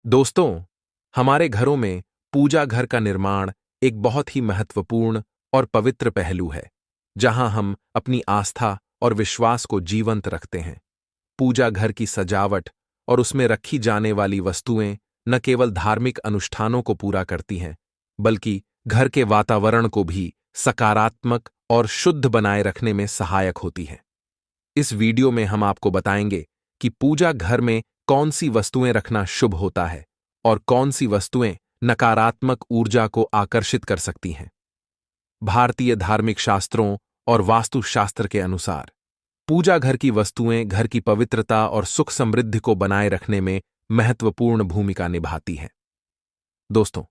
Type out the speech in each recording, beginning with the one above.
दोस्तों, हमारे घरों में पूजा घर का निर्माण एक बहुत ही महत्वपूर्ण और पवित्र पहलू है, जहां हम अपनी आस्था और विश्वास को जीवंत रखते हैं। पूजा घर की सजावट और उसमें रखी जाने वाली वस्तुएं न केवल धार्मिक अनुष्ठानों को पूरा करती हैं, बल्कि घर के वातावरण को भी सकारात्मक और शुद्ध बनाए रखने में सहायक होती हैं। इस वीडियो में हम आपको बताएंगे कि पूजा घर में कौन सी वस्तुएं रखना शुभ होता है और कौन सी वस्तुएं नकारात्मक ऊर्जा को आकर्षित कर सकती हैं। भारतीय धार्मिक शास्त्रों और वास्तुशास्त्र के अनुसार पूजा घर की वस्तुएं घर की पवित्रता और सुख समृद्धि को बनाए रखने में महत्वपूर्ण भूमिका निभाती हैं। दोस्तों,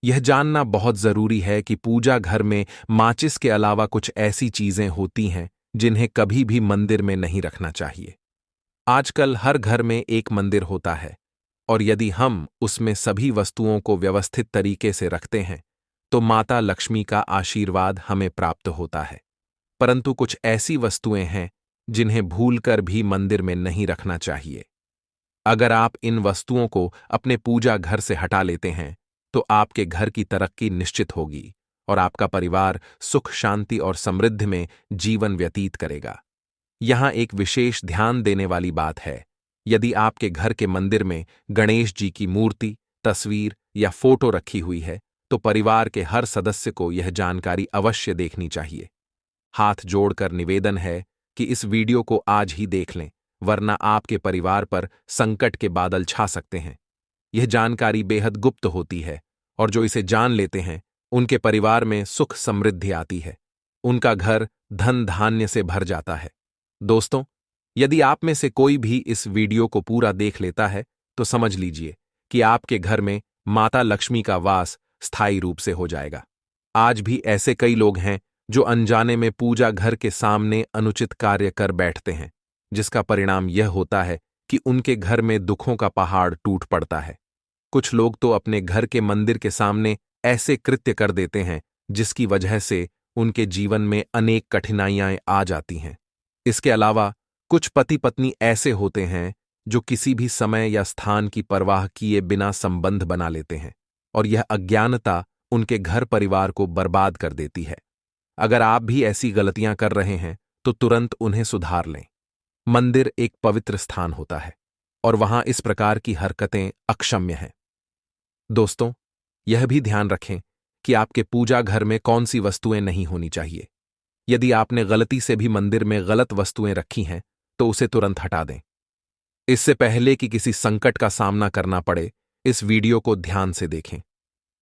यह जानना बहुत जरूरी है कि पूजा घर में माचिस के अलावा कुछ ऐसी चीजें होती हैं जिन्हें कभी भी मंदिर में नहीं रखना चाहिए। आजकल हर घर में एक मंदिर होता है, और यदि हम उसमें सभी वस्तुओं को व्यवस्थित तरीके से रखते हैं तो माता लक्ष्मी का आशीर्वाद हमें प्राप्त होता है। परंतु कुछ ऐसी वस्तुएं हैं जिन्हें भूलकर भी मंदिर में नहीं रखना चाहिए। अगर आप इन वस्तुओं को अपने पूजा घर से हटा लेते हैं तो आपके घर की तरक्की निश्चित होगी और आपका परिवार सुख शांति और समृद्धि में जीवन व्यतीत करेगा। यहां एक विशेष ध्यान देने वाली बात है, यदि आपके घर के मंदिर में गणेश जी की मूर्ति, तस्वीर या फोटो रखी हुई है तो परिवार के हर सदस्य को यह जानकारी अवश्य देखनी चाहिए। हाथ जोड़कर निवेदन है कि इस वीडियो को आज ही देख लें, वरना आपके परिवार पर संकट के बादल छा सकते हैं। यह जानकारी बेहद गुप्त होती है और जो इसे जान लेते हैं उनके परिवार में सुख समृद्धि आती है, उनका घर धन धान्य से भर जाता है। दोस्तों, यदि आप में से कोई भी इस वीडियो को पूरा देख लेता है तो समझ लीजिए कि आपके घर में माता लक्ष्मी का वास स्थायी रूप से हो जाएगा। आज भी ऐसे कई लोग हैं जो अनजाने में पूजा घर के सामने अनुचित कार्य कर बैठते हैं, जिसका परिणाम यह होता है कि उनके घर में दुखों का पहाड़ टूट पड़ता है। कुछ लोग तो अपने घर के मंदिर के सामने ऐसे कृत्य कर देते हैं जिसकी वजह से उनके जीवन में अनेक कठिनाइयां आ जाती हैं। इसके अलावा कुछ पति पत्नी ऐसे होते हैं जो किसी भी समय या स्थान की परवाह किए बिना संबंध बना लेते हैं, और यह अज्ञानता उनके घर परिवार को बर्बाद कर देती है। अगर आप भी ऐसी गलतियां कर रहे हैं तो तुरंत उन्हें सुधार लें। मंदिर एक पवित्र स्थान होता है और वहां इस प्रकार की हरकतें अक्षम्य हैं। दोस्तों, यह भी ध्यान रखें कि आपके पूजा घर में कौन सी वस्तुएं नहीं होनी चाहिए। यदि आपने गलती से भी मंदिर में गलत वस्तुएं रखी हैं तो उसे तुरंत हटा दें। इससे पहले कि किसी संकट का सामना करना पड़े, इस वीडियो को ध्यान से देखें।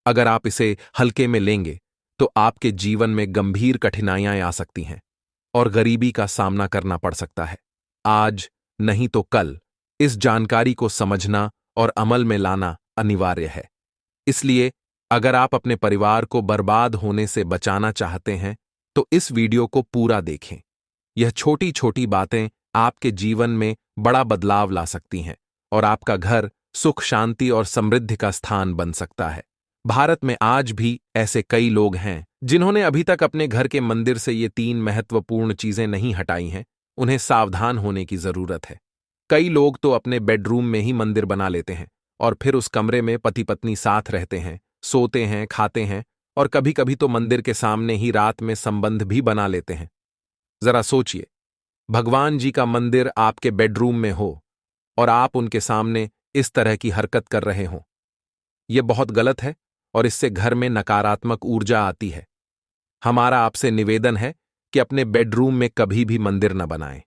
अगर आप इसे हल्के में लेंगे तो आपके जीवन में गंभीर कठिनाइयां आ सकती हैं और गरीबी का सामना करना पड़ सकता है। आज नहीं तो कल इस जानकारी को समझना और अमल में लाना अनिवार्य है। इसलिए अगर आप अपने परिवार को बर्बाद होने से बचाना चाहते हैं तो इस वीडियो को पूरा देखें। यह छोटी छोटी बातें आपके जीवन में बड़ा बदलाव ला सकती हैं और आपका घर सुख शांति और समृद्धि का स्थान बन सकता है। भारत में आज भी ऐसे कई लोग हैं जिन्होंने अभी तक अपने घर के मंदिर से ये 3 महत्वपूर्ण चीजें नहीं हटाई हैं। उन्हें सावधान होने की जरूरत है। कई लोग तो अपने बेडरूम में ही मंदिर बना लेते हैं और फिर उस कमरे में पति पत्नी साथ रहते हैं, सोते हैं, खाते हैं और कभी कभी तो मंदिर के सामने ही रात में संबंध भी बना लेते हैं। जरा सोचिए, भगवान जी का मंदिर आपके बेडरूम में हो और आप उनके सामने इस तरह की हरकत कर रहे हो। यह बहुत गलत है और इससे घर में नकारात्मक ऊर्जा आती है। हमारा आपसे निवेदन है कि अपने बेडरूम में कभी भी मंदिर न बनाएं।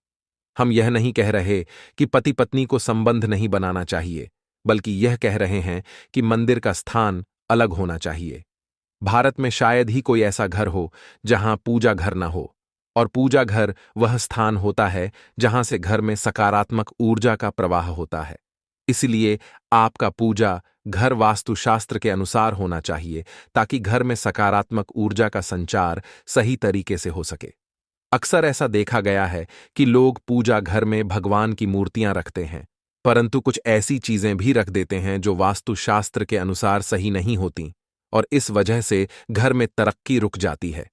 हम यह नहीं कह रहे कि पति पत्नी को संबंध नहीं बनाना चाहिए, बल्कि यह कह रहे हैं कि मंदिर का स्थान अलग होना चाहिए। भारत में शायद ही कोई ऐसा घर हो जहां पूजा घर न हो, और पूजा घर वह स्थान होता है जहां से घर में सकारात्मक ऊर्जा का प्रवाह होता है। इसलिए आपका पूजा घर वास्तुशास्त्र के अनुसार होना चाहिए ताकि घर में सकारात्मक ऊर्जा का संचार सही तरीके से हो सके। अक्सर ऐसा देखा गया है कि लोग पूजा घर में भगवान की मूर्तियां रखते हैं, परंतु कुछ ऐसी चीजें भी रख देते हैं जो वास्तुशास्त्र के अनुसार सही नहीं होती, और इस वजह से घर में तरक्की रुक जाती है।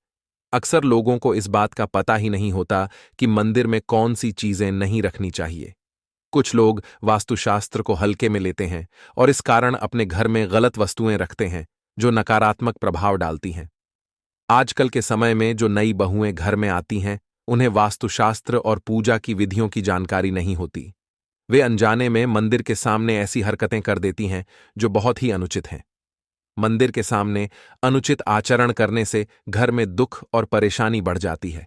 अक्सर लोगों को इस बात का पता ही नहीं होता कि मंदिर में कौन सी चीजें नहीं रखनी चाहिए। कुछ लोग वास्तुशास्त्र को हल्के में लेते हैं और इस कारण अपने घर में गलत वस्तुएं रखते हैं जो नकारात्मक प्रभाव डालती हैं। आजकल के समय में जो नई बहुएं घर में आती हैं, उन्हें वास्तुशास्त्र और पूजा की विधियों की जानकारी नहीं होती। वे अनजाने में मंदिर के सामने ऐसी हरकतें कर देती हैं जो बहुत ही अनुचित हैं। मंदिर के सामने अनुचित आचरण करने से घर में दुख और परेशानी बढ़ जाती है।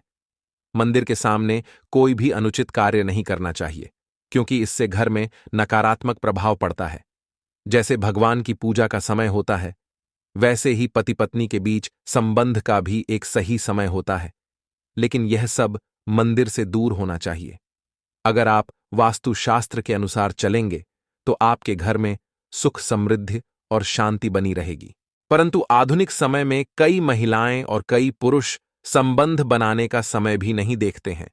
मंदिर के सामने कोई भी अनुचित कार्य नहीं करना चाहिए, क्योंकि इससे घर में नकारात्मक प्रभाव पड़ता है। जैसे भगवान की पूजा का समय होता है, वैसे ही पति पत्नी के बीच संबंध का भी एक सही समय होता है, लेकिन यह सब मंदिर से दूर होना चाहिए। अगर आप वास्तुशास्त्र के अनुसार चलेंगे तो आपके घर में सुख, समृद्धि और शांति बनी रहेगी। परंतु आधुनिक समय में कई महिलाएं और कई पुरुष संबंध बनाने का समय भी नहीं देखते हैं।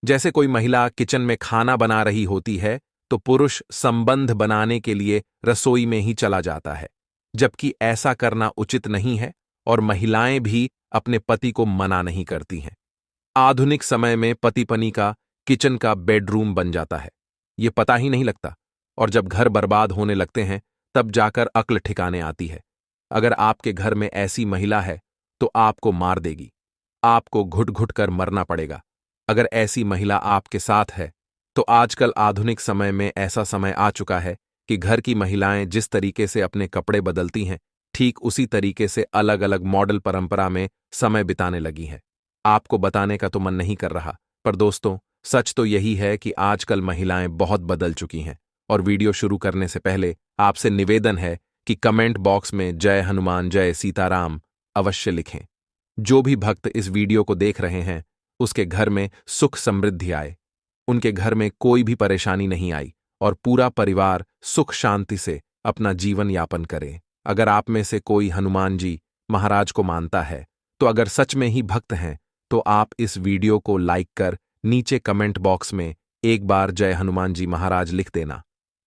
जैसे कोई महिला किचन में खाना बना रही होती है तो पुरुष संबंध बनाने के लिए रसोई में ही चला जाता है, जबकि ऐसा करना उचित नहीं है और महिलाएं भी अपने पति को मना नहीं करती हैं। आधुनिक समय में पति पत्नी का किचन का बेडरूम बन जाता है, ये पता ही नहीं लगता, और जब घर बर्बाद होने लगते हैं तब जाकर अक्ल ठिकाने आती है। अगर आपके घर में ऐसी महिला है तो आपको मार देगी, आपको घुट घुट कर मरना पड़ेगा। अगर ऐसी महिला आपके साथ है तो आजकल आधुनिक समय में ऐसा समय आ चुका है कि घर की महिलाएं जिस तरीके से अपने कपड़े बदलती हैं, ठीक उसी तरीके से अलग अलग मॉडल परंपरा में समय बिताने लगी हैं। आपको बताने का तो मन नहीं कर रहा, पर दोस्तों, सच तो यही है कि आजकल महिलाएं बहुत बदल चुकी हैं। और वीडियो शुरू करने से पहले आपसे निवेदन है कि कमेंट बॉक्स में जय हनुमान, जय सीताराम अवश्य लिखें। जो भी भक्त इस वीडियो को देख रहे हैं, उसके घर में सुख समृद्धि आए, उनके घर में कोई भी परेशानी नहीं आई और पूरा परिवार सुख शांति से अपना जीवन यापन करे। अगर आप में से कोई हनुमान जी महाराज को मानता है, तो अगर सच में ही भक्त हैं, तो आप इस वीडियो को लाइक कर नीचे कमेंट बॉक्स में एक बार जय हनुमान जी महाराज लिख देना।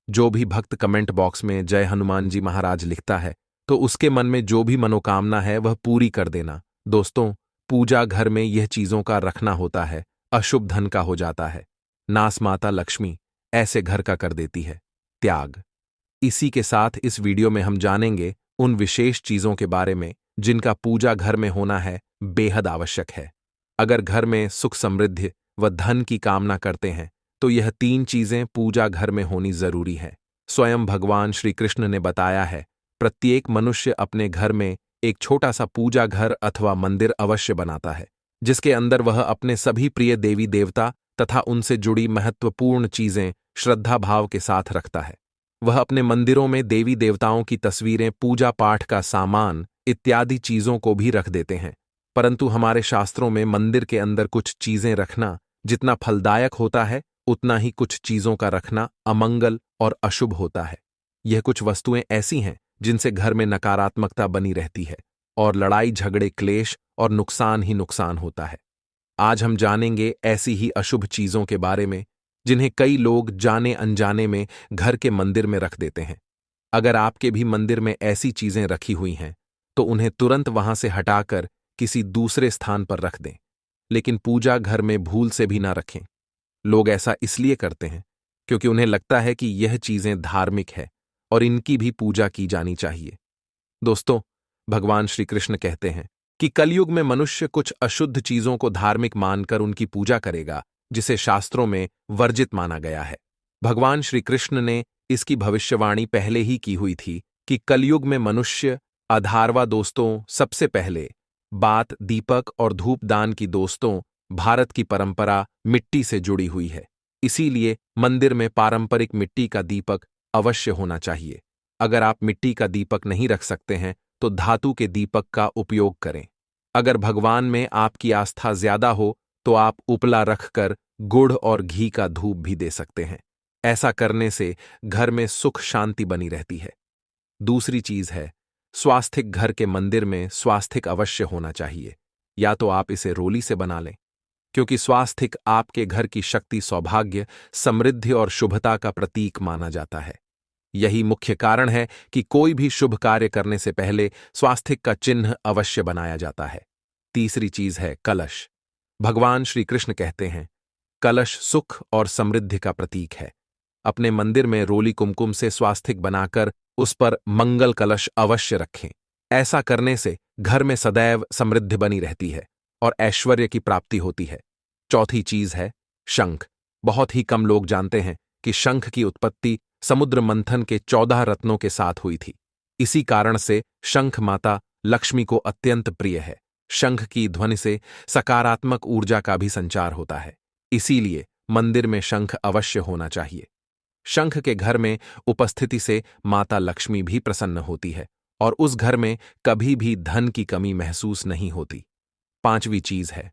जो भी भक्त कमेंट बॉक्स में जय हनुमान जी महाराज लिखता है, तो उसके मन में जो भी मनोकामना है वह पूरी कर देना। दोस्तों, पूजा घर में यह चीजों का रखना होता है, अशुभ धन का हो जाता है। नास माता लक्ष्मी ऐसे घर का कर देती है त्याग। इसी के साथ इस वीडियो में हम जानेंगे उन विशेष चीजों के बारे में जिनका पूजा घर में होना है बेहद आवश्यक है। अगर घर में सुख समृद्धि व धन की कामना करते हैं तो यह 3 चीजें पूजा घर में होनी जरूरी है। स्वयं भगवान श्री कृष्ण ने बताया है, प्रत्येक मनुष्य अपने घर में एक छोटा सा पूजा घर अथवा मंदिर अवश्य बनाता है, जिसके अंदर वह अपने सभी प्रिय देवी देवता तथा उनसे जुड़ी महत्वपूर्ण चीजें श्रद्धा भाव के साथ रखता है। वह अपने मंदिरों में देवी देवताओं की तस्वीरें, पूजा पाठ का सामान इत्यादि चीजों को भी रख देते हैं। परंतु हमारे शास्त्रों में मंदिर के अंदर कुछ चीजें रखना जितना फलदायक होता है, उतना ही कुछ चीजों का रखना अमंगल और अशुभ होता है। यह कुछ वस्तुएं ऐसी हैं जिनसे घर में नकारात्मकता बनी रहती है और लड़ाई झगड़े, क्लेश और नुकसान ही नुकसान होता है। आज हम जानेंगे ऐसी ही अशुभ चीजों के बारे में जिन्हें कई लोग जाने अनजाने में घर के मंदिर में रख देते हैं। अगर आपके भी मंदिर में ऐसी चीजें रखी हुई हैं तो उन्हें तुरंत वहां से हटाकर किसी दूसरे स्थान पर रख दें, लेकिन पूजा घर में भूल से भी ना रखें। लोग ऐसा इसलिए करते हैं क्योंकि उन्हें लगता है कि यह चीजें धार्मिक है और इनकी भी पूजा की जानी चाहिए। दोस्तों, भगवान श्री कृष्ण कहते हैं कि कलयुग में मनुष्य कुछ अशुद्ध चीजों को धार्मिक मानकर उनकी पूजा करेगा, जिसे शास्त्रों में वर्जित माना गया है। भगवान श्री कृष्ण ने इसकी भविष्यवाणी पहले ही की हुई थी कि कलयुग में मनुष्य अधारवा। दोस्तों, सबसे पहले बात दीपक और धूपदान की। दोस्तों, भारत की परंपरा मिट्टी से जुड़ी हुई है, इसीलिए मंदिर में पारंपरिक मिट्टी का दीपक अवश्य होना चाहिए। अगर आप मिट्टी का दीपक नहीं रख सकते हैं तो धातु के दीपक का उपयोग करें। अगर भगवान में आपकी आस्था ज्यादा हो तो आप उपला रखकर गुड़ और घी का धूप भी दे सकते हैं। ऐसा करने से घर में सुख शांति बनी रहती है। दूसरी चीज है, स्वास्थिक घर के मंदिर में स्वास्थिक अवश्य होना चाहिए। या तो आप इसे रोली से बना लें, क्योंकि स्वास्थिक आपके घर की शक्ति, सौभाग्य, समृद्धि और शुभता का प्रतीक माना जाता है। यही मुख्य कारण है कि कोई भी शुभ कार्य करने से पहले स्वास्थिक का चिन्ह अवश्य बनाया जाता है। तीसरी चीज है कलश। भगवान श्री कृष्ण कहते हैं, कलश सुख और समृद्धि का प्रतीक है। अपने मंदिर में रोली कुमकुम से स्वास्तिक बनाकर उस पर मंगल कलश अवश्य रखें। ऐसा करने से घर में सदैव समृद्धि बनी रहती है और ऐश्वर्य की प्राप्ति होती है। चौथी चीज है शंख। बहुत ही कम लोग जानते हैं कि शंख की उत्पत्ति समुद्र मंथन के 14 रत्नों के साथ हुई थी। इसी कारण से शंख माता लक्ष्मी को अत्यंत प्रिय है। शंख की ध्वनि से सकारात्मक ऊर्जा का भी संचार होता है, इसीलिए मंदिर में शंख अवश्य होना चाहिए। शंख के घर में उपस्थिति से माता लक्ष्मी भी प्रसन्न होती है और उस घर में कभी भी धन की कमी महसूस नहीं होती। पांचवी चीज है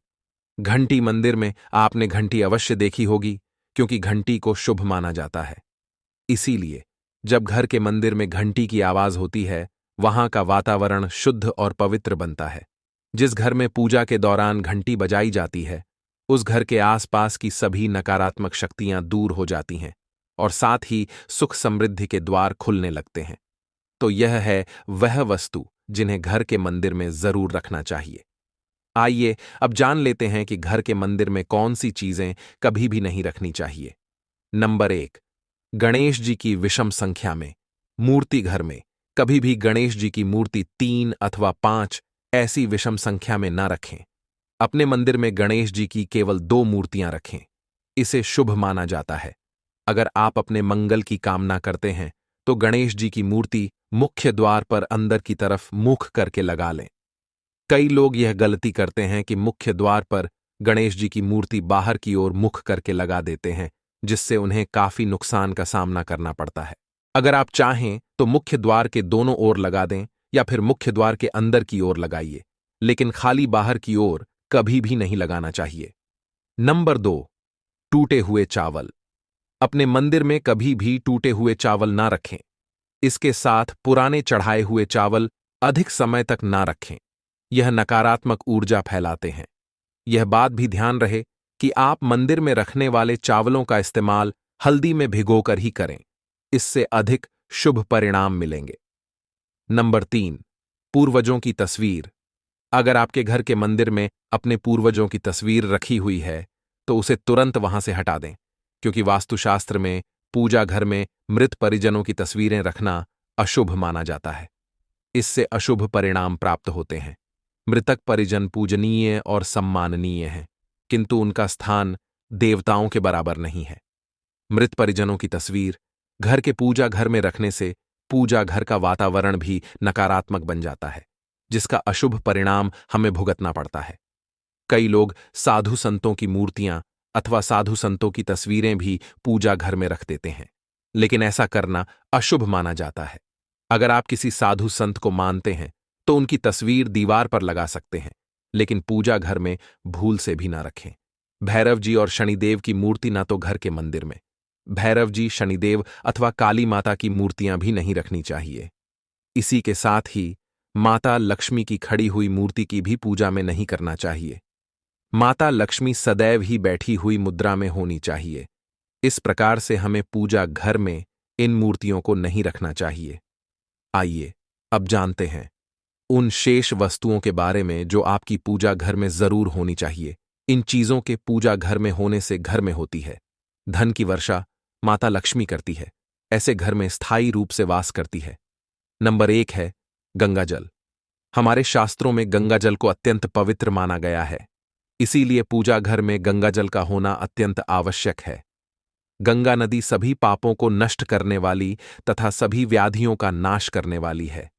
घंटी। मंदिर में आपने घंटी अवश्य देखी होगी, क्योंकि घंटी को शुभ माना जाता है। इसीलिए जब घर के मंदिर में घंटी की आवाज होती है, वहां का वातावरण शुद्ध और पवित्र बनता है। जिस घर में पूजा के दौरान घंटी बजाई जाती है, उस घर के आसपास की सभी नकारात्मक शक्तियां दूर हो जाती हैं और साथ ही सुख समृद्धि के द्वार खुलने लगते हैं। तो यह है वह वस्तु जिन्हें घर के मंदिर में जरूर रखना चाहिए। आइए अब जान लेते हैं कि घर के मंदिर में कौन सी चीजें कभी भी नहीं रखनी चाहिए। नंबर 1, गणेश जी की विषम संख्या में मूर्ति। घर में कभी भी गणेश जी की मूर्ति 3 अथवा 5 ऐसी विषम संख्या में न रखें। अपने मंदिर में गणेश जी की केवल 2 मूर्तियां रखें। इसे शुभ माना जाता है। अगर आप अपने मंगल की कामना करते हैं तो गणेश जी की मूर्ति मुख्य द्वार पर अंदर की तरफ मुख करके लगा लें। कई लोग यह गलती करते हैं कि मुख्य द्वार पर गणेश जी की मूर्ति बाहर की ओर मुख करके लगा देते हैं, जिससे उन्हें काफी नुकसान का सामना करना पड़ता है। अगर आप चाहें तो मुख्य द्वार के दोनों ओर लगा दें या फिर मुख्य द्वार के अंदर की ओर लगाइए, लेकिन खाली बाहर की ओर कभी भी नहीं लगाना चाहिए। नंबर 2, टूटे हुए चावल। अपने मंदिर में कभी भी टूटे हुए चावल ना रखें। इसके साथ पुराने चढ़ाए हुए चावल अधिक समय तक ना रखें। यह नकारात्मक ऊर्जा फैलाते हैं। यह बात भी ध्यान रहे कि आप मंदिर में रखने वाले चावलों का इस्तेमाल हल्दी में भिगोकर ही करें। इससे अधिक शुभ परिणाम मिलेंगे। नंबर 3, पूर्वजों की तस्वीर। अगर आपके घर के मंदिर में अपने पूर्वजों की तस्वीर रखी हुई है तो उसे तुरंत वहां से हटा दें, क्योंकि वास्तुशास्त्र में पूजा घर में मृत परिजनों की तस्वीरें रखना अशुभ माना जाता है। इससे अशुभ परिणाम प्राप्त होते हैं। मृतक परिजन पूजनीय और सम्माननीय हैं, किंतु उनका स्थान देवताओं के बराबर नहीं है। मृत परिजनों की तस्वीर घर के पूजा घर में रखने से पूजा घर का वातावरण भी नकारात्मक बन जाता है, जिसका अशुभ परिणाम हमें भुगतना पड़ता है। कई लोग साधु संतों की मूर्तियां अथवा साधु संतों की तस्वीरें भी पूजा घर में रख देते हैं, लेकिन ऐसा करना अशुभ माना जाता है। अगर आप किसी साधु संत को मानते हैं तो उनकी तस्वीर दीवार पर लगा सकते हैं, लेकिन पूजा घर में भूल से भी ना रखें। भैरव जी और शनिदेव की मूर्ति ना तो घर के मंदिर में। भैरव जी, शनिदेव अथवा काली माता की मूर्तियां भी नहीं रखनी चाहिए। इसी के साथ ही माता लक्ष्मी की खड़ी हुई मूर्ति की भी पूजा में नहीं करना चाहिए। माता लक्ष्मी सदैव ही बैठी हुई मुद्रा में होनी चाहिए। इस प्रकार से हमें पूजा घर में इन मूर्तियों को नहीं रखना चाहिए। आइए अब जानते हैं उन शेष वस्तुओं के बारे में जो आपकी पूजा घर में जरूर होनी चाहिए। इन चीजों के पूजा घर में होने से घर में होती है धन की वर्षा माता लक्ष्मी करती है। ऐसे घर में स्थायी रूप से वास करती है। नंबर 1 है गंगा जल। हमारे शास्त्रों में गंगा जल को अत्यंत पवित्र माना गया है, इसीलिए पूजा घर में गंगा जल का होना अत्यंत आवश्यक है। गंगा नदी सभी पापों को नष्ट करने वाली तथा सभी व्याधियों का नाश करने वाली है।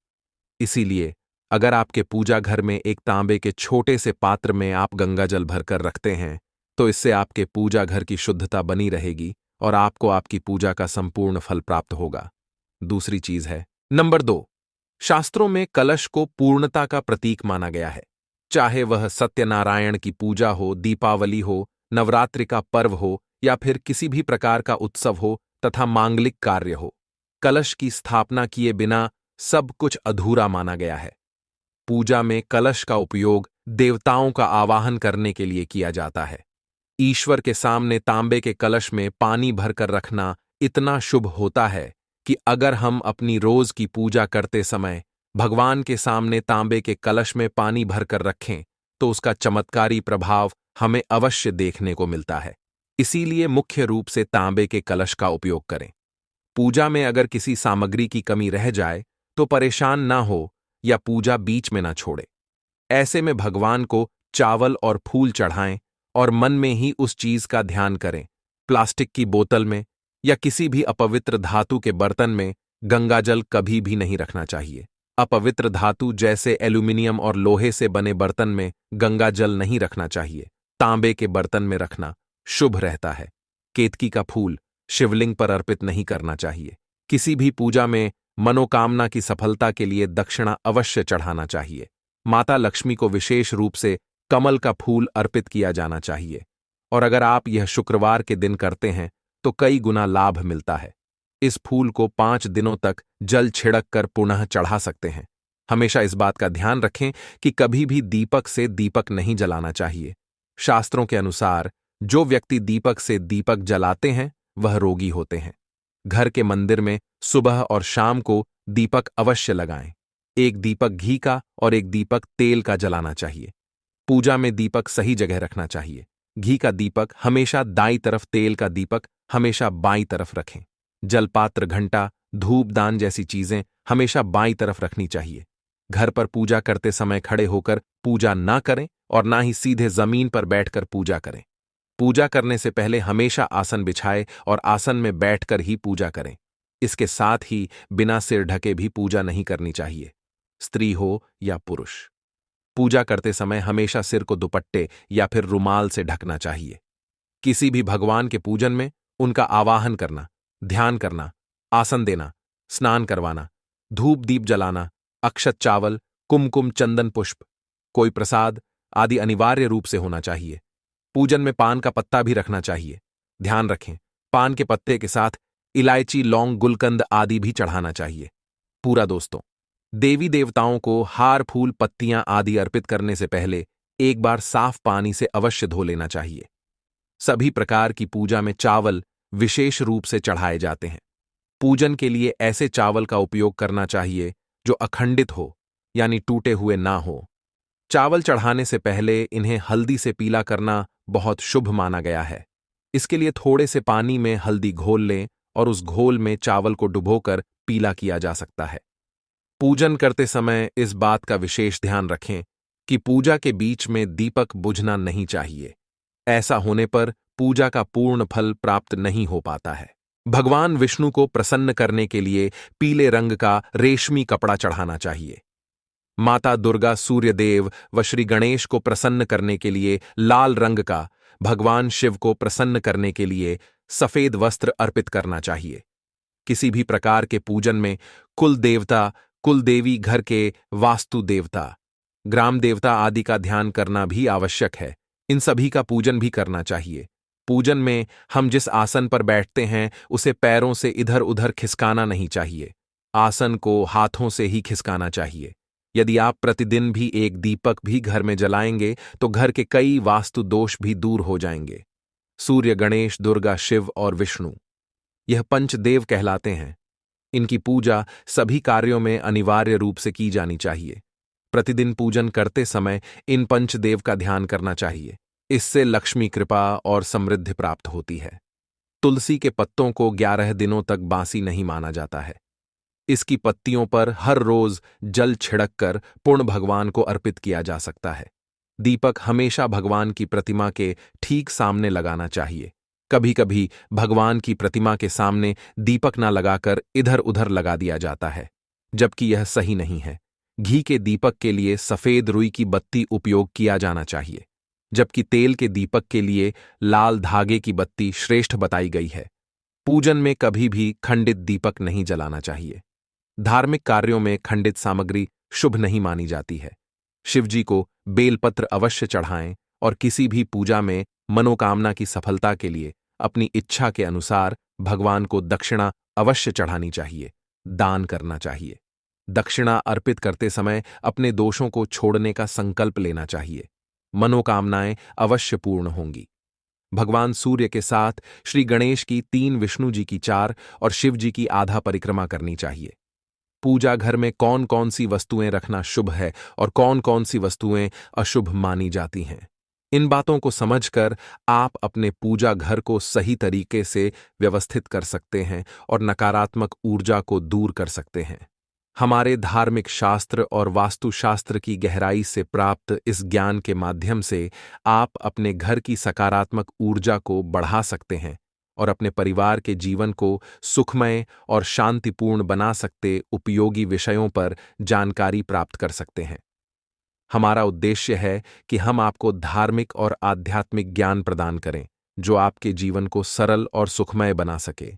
इसीलिए अगर आपके पूजा घर में एक तांबे के छोटे से पात्र में आप गंगा जल भरकर रखते हैं तो इससे आपके पूजा घर की शुद्धता बनी रहेगी और आपको आपकी पूजा का संपूर्ण फल प्राप्त होगा। दूसरी चीज है नंबर 2, शास्त्रों में कलश को पूर्णता का प्रतीक माना गया है। चाहे वह सत्यनारायण की पूजा हो, दीपावली हो, नवरात्रि का पर्व हो या फिर किसी भी प्रकार का उत्सव हो तथा मांगलिक कार्य हो, कलश की स्थापना किए बिना सब कुछ अधूरा माना गया है। पूजा में कलश का उपयोग देवताओं का आवाहन करने के लिए किया जाता है। ईश्वर के सामने तांबे के कलश में पानी भरकर रखना इतना शुभ होता है कि अगर हम अपनी रोज की पूजा करते समय भगवान के सामने तांबे के कलश में पानी भरकर रखें तो उसका चमत्कारी प्रभाव हमें अवश्य देखने को मिलता है। इसीलिए मुख्य रूप से तांबे के कलश का उपयोग करें। पूजा में अगर किसी सामग्री की कमी रह जाए तो परेशान ना हो या पूजा बीच में ना छोड़े। ऐसे में भगवान को चावल और फूल चढ़ाएं और मन में ही उस चीज का ध्यान करें। प्लास्टिक की बोतल में या किसी भी अपवित्र धातु के बर्तन में गंगाजल कभी भी नहीं रखना चाहिए। अपवित्र धातु जैसे एल्यूमिनियम और लोहे से बने बर्तन में गंगाजल नहीं रखना चाहिए। तांबे के बर्तन में रखना शुभ रहता है। केतकी का फूल शिवलिंग पर अर्पित नहीं करना चाहिए। किसी भी पूजा में मनोकामना की सफलता के लिए दक्षिणा अवश्य चढ़ाना चाहिए। माता लक्ष्मी को विशेष रूप से कमल का फूल अर्पित किया जाना चाहिए और अगर आप यह शुक्रवार के दिन करते हैं तो कई गुना लाभ मिलता है। इस फूल को 5 दिनों तक जल छिड़क कर पुनः चढ़ा सकते हैं। हमेशा इस बात का ध्यान रखें कि कभी भी दीपक से दीपक नहीं जलाना चाहिए। शास्त्रों के अनुसार जो व्यक्ति दीपक से दीपक जलाते हैं वह रोगी होते हैं। घर के मंदिर में सुबह और शाम को दीपक अवश्य लगाएं। एक दीपक घी का और एक दीपक तेल का जलाना चाहिए। पूजा में दीपक सही जगह रखना चाहिए। घी का दीपक हमेशा दाईं तरफ, तेल का दीपक हमेशा बाईं तरफ रखें। जलपात्र, घंटा, धूपदान जैसी चीजें हमेशा बाईं तरफ रखनी चाहिए। घर पर पूजा करते समय खड़े होकर पूजा ना करें और ना ही सीधे जमीन पर बैठकर पूजा करें। पूजा करने से पहले हमेशा आसन बिछाए और आसन में बैठकर ही पूजा करें। इसके साथ ही बिना सिर ढके भी पूजा नहीं करनी चाहिए, स्त्री हो या पुरुष। पूजा करते समय हमेशा सिर को दुपट्टे या फिर रुमाल से ढकना चाहिए। किसी भी भगवान के पूजन में उनका आवाहन करना, ध्यान करना, आसन देना, स्नान करवाना, धूप दीप जलाना, अक्षत चावल, कुमकुम, चंदन पुष्प, कोई प्रसाद आदि अनिवार्य रूप से होना चाहिए। पूजन में पान का पत्ता भी रखना चाहिए। ध्यान रखें, पान के पत्ते के साथ इलायची, लौंग, गुलकंद आदि भी चढ़ाना चाहिए। पूरा दोस्तों, देवी देवताओं को हार, फूल, पत्तियां आदि अर्पित करने से पहले एक बार साफ पानी से अवश्य धो लेना चाहिए। सभी प्रकार की पूजा में चावल विशेष रूप से चढ़ाए जाते हैं। पूजन के लिए ऐसे चावल का उपयोग करना चाहिए जो अखंडित हो, यानी टूटे हुए ना हो। चावल चढ़ाने से पहले इन्हें हल्दी से पीला करना बहुत शुभ माना गया है। इसके लिए थोड़े से पानी में हल्दी घोल लें और उस घोल में चावल को डुबोकर पीला किया जा सकता है। पूजन करते समय इस बात का विशेष ध्यान रखें कि पूजा के बीच में दीपक बुझना नहीं चाहिए। ऐसा होने पर पूजा का पूर्ण फल प्राप्त नहीं हो पाता है। भगवान विष्णु को प्रसन्न करने के लिए पीले रंग का रेशमी कपड़ा चढ़ाना चाहिए। माता दुर्गा, सूर्य देव व श्री गणेश को प्रसन्न करने के लिए लाल रंग का, भगवान शिव को प्रसन्न करने के लिए सफेद वस्त्र अर्पित करना चाहिए। किसी भी प्रकार के पूजन में कुल देवता, कुल देवी, घर के वास्तु देवता, ग्राम देवता आदि का ध्यान करना भी आवश्यक है। इन सभी का पूजन भी करना चाहिए। पूजन में हम जिस आसन पर बैठते हैं उसे पैरों से इधर उधर खिसकाना नहीं चाहिए। आसन को हाथों से ही खिसकाना चाहिए। यदि आप प्रतिदिन भी एक दीपक भी घर में जलाएंगे तो घर के कई वास्तु दोष भी दूर हो जाएंगे। सूर्य, गणेश, दुर्गा, शिव और विष्णु, यह पंचदेव कहलाते हैं। इनकी पूजा सभी कार्यों में अनिवार्य रूप से की जानी चाहिए। प्रतिदिन पूजन करते समय इन पंचदेव का ध्यान करना चाहिए। इससे लक्ष्मी कृपा और समृद्धि प्राप्त होती है। तुलसी के पत्तों को 11 दिनों तक बासी नहीं माना जाता है। इसकी पत्तियों पर हर रोज जल छिड़ककर पूर्ण भगवान को अर्पित किया जा सकता है। दीपक हमेशा भगवान की प्रतिमा के ठीक सामने लगाना चाहिए। कभी कभी भगवान की प्रतिमा के सामने दीपक न लगाकर इधर उधर लगा दिया जाता है, जबकि यह सही नहीं है। घी के दीपक के लिए सफेद रुई की बत्ती उपयोग किया जाना चाहिए, जबकि तेल के दीपक के लिए लाल धागे की बत्ती श्रेष्ठ बताई गई है। पूजन में कभी भी खंडित दीपक नहीं जलाना चाहिए। धार्मिक कार्यों में खंडित सामग्री शुभ नहीं मानी जाती है। शिवजी को बेलपत्र अवश्य चढ़ाएं और किसी भी पूजा में मनोकामना की सफलता के लिए अपनी इच्छा के अनुसार भगवान को दक्षिणा अवश्य चढ़ानी चाहिए, दान करना चाहिए। दक्षिणा अर्पित करते समय अपने दोषों को छोड़ने का संकल्प लेना चाहिए। मनोकामनाएं अवश्य पूर्ण होंगी। भगवान सूर्य के साथ श्री गणेश की 3, विष्णु जी की 4 और शिव जी की आधा परिक्रमा करनी चाहिए। पूजा घर में कौन कौन सी वस्तुएं रखना शुभ है और कौन कौन सी वस्तुएं अशुभ मानी जाती हैं, इन बातों को समझकर आप अपने पूजा घर को सही तरीके से व्यवस्थित कर सकते हैं और नकारात्मक ऊर्जा को दूर कर सकते हैं। हमारे धार्मिक शास्त्र और वास्तुशास्त्र की गहराई से प्राप्त इस ज्ञान के माध्यम से आप अपने घर की सकारात्मक ऊर्जा को बढ़ा सकते हैं और अपने परिवार के जीवन को सुखमय और शांतिपूर्ण बना सकते उपयोगी विषयों पर जानकारी प्राप्त कर सकते हैं। हमारा उद्देश्य है कि हम आपको धार्मिक और आध्यात्मिक ज्ञान प्रदान करें, जो आपके जीवन को सरल और सुखमय बना सके।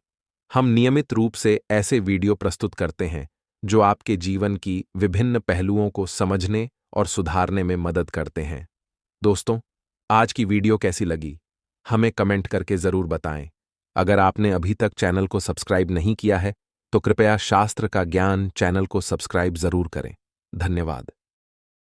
हम नियमित रूप से ऐसे वीडियो प्रस्तुत करते हैं जो आपके जीवन की विभिन्न पहलुओं को समझने और सुधारने में मदद करते हैं। दोस्तों, आज की वीडियो कैसी लगी? हमें कमेंट करके जरूर बताएं। अगर आपने अभी तक चैनल को सब्सक्राइब नहीं किया है, तो कृपया शास्त्र का ज्ञान चैनल को सब्सक्राइब जरूर करें। धन्यवाद।